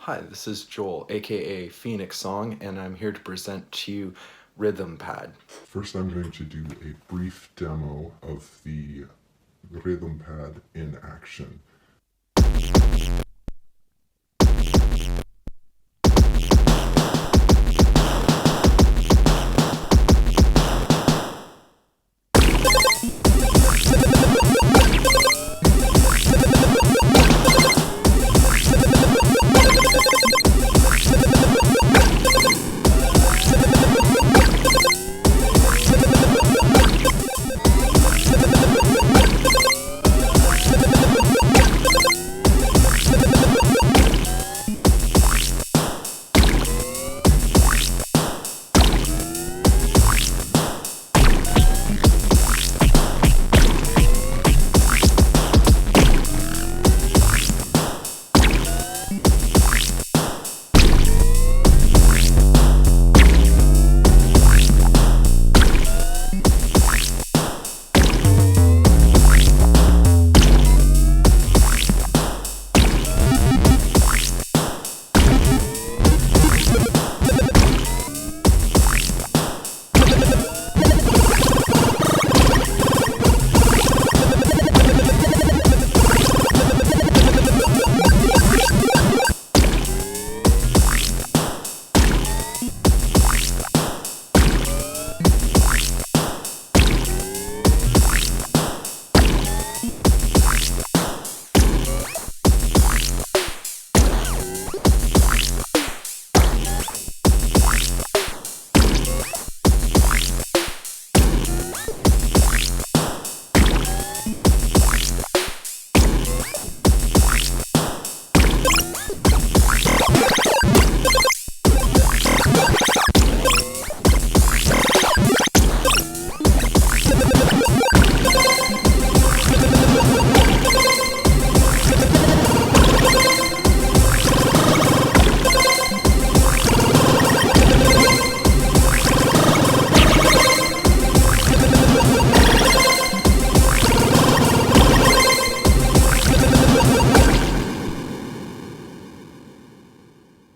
Hi, this is Joel, aka Phoenix Song, and I'm here to present to you RytmPad. First, I'm going to do a brief demo of the RytmPad in action.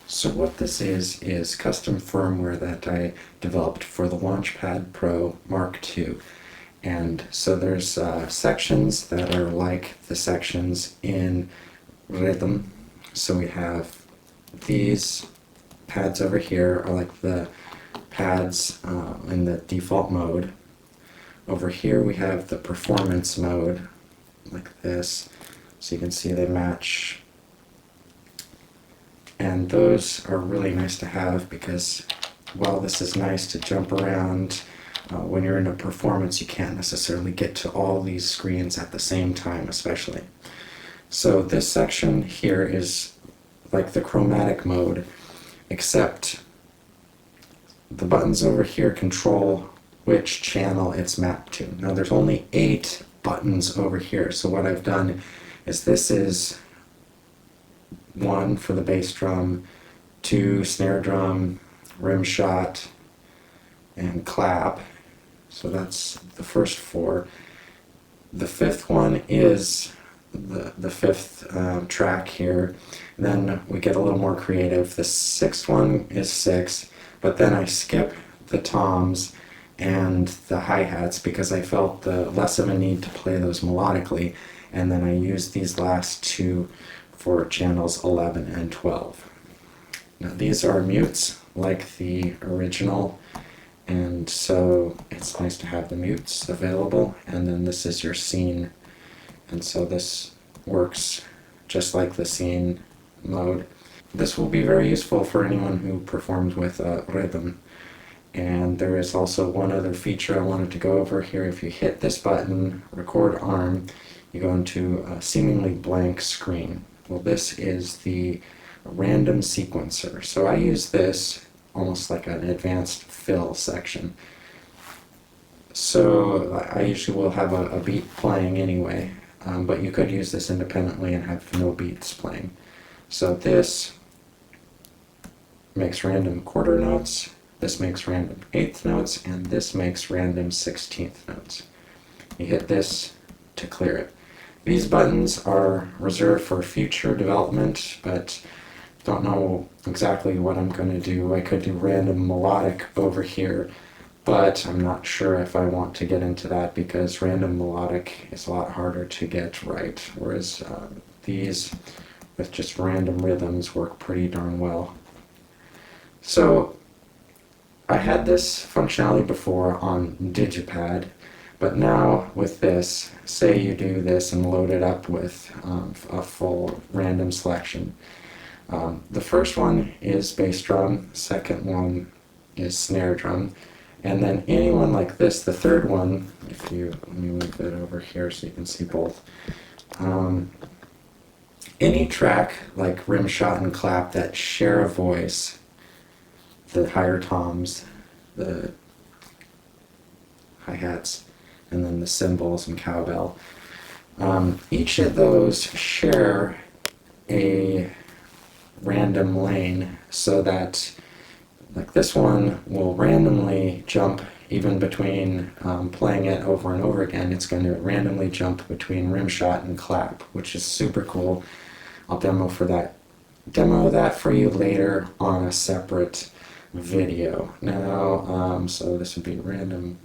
So what this is custom firmware that I developed for the Launchpad Pro Mark II. And so there's sections that are like the sections in Rytm. So we have these pads over here are like the pads in the default mode. Over here we have the performance mode, like this. So you can see they match. And those are really nice to have because while this is nice to jump around, when you're in a performance you can't necessarily get to all these screens at the same time especially. So this section here is like the chromatic mode, except the buttons over here control which channel it's mapped to. Now there's only 8 buttons over here, so what I've done is this is 1 for the bass drum, 2 snare drum, rim shot, and clap. So that's the first 4. The 5th one is the 5th track here. And then we get a little more creative. The 6th one is 6, but then I skip the toms and the hi-hats because I felt less of a need to play those melodically, and then I use these last 2 for channels 11 and 12. Now these are mutes like the original, and so it's nice to have the mutes available. And then this is your scene, and so this works just like the scene mode. This will be very useful for anyone who performs with Rytm. And there is also one other feature I wanted to go over here. If you hit this button, record arm, you go into a seemingly blank screen. Well, this is the random sequencer. So I use this almost like an advanced fill section. So I usually will have a beat playing anyway, but you could use this independently and have no beats playing. So this makes random quarter notes, this makes random eighth notes, and this makes random 16th notes. You hit this to clear it. These buttons are reserved for future development, but don't know exactly what I'm going to do. I could do random melodic over here, but I'm not sure if I want to get into that because random melodic is a lot harder to get right, whereas these with just random rhythms work pretty darn well. So I had this functionality before on DigiPad, but now with this, say you do this and load it up with a full random selection. The first one is bass drum, second one is snare drum, and then any one like this, the third one, if you, let me move it over here so you can see both. Any track like rim shot and clap that share a voice, the higher toms, the hi-hats, and then the cymbals and cowbell. Each of those share a random lane so that like this one will randomly jump even between playing it over and over again. It's going to randomly jump between rim shot and clap, which is super cool. I'll demo that for you later on a separate video. Now, so this would be random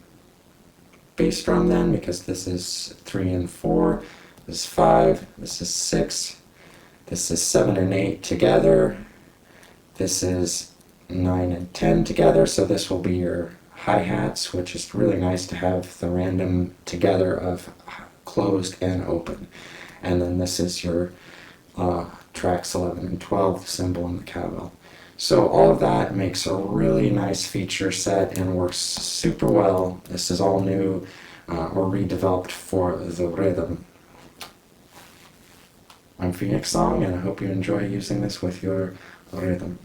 bass drum then, because this is 3 and 4, this is 5, this is 6, this is 7 and 8 together, this is 9 and 10 together, so this will be your hi-hats, which is really nice to have the random together of closed and open. And then this is your tracks 11 and 12, the cymbal and the cowbell. So all of that makes a really nice feature set and works super well. This is all new or redeveloped for the Rytm. I'm Fenix and I hope you enjoy using this with your Rytm.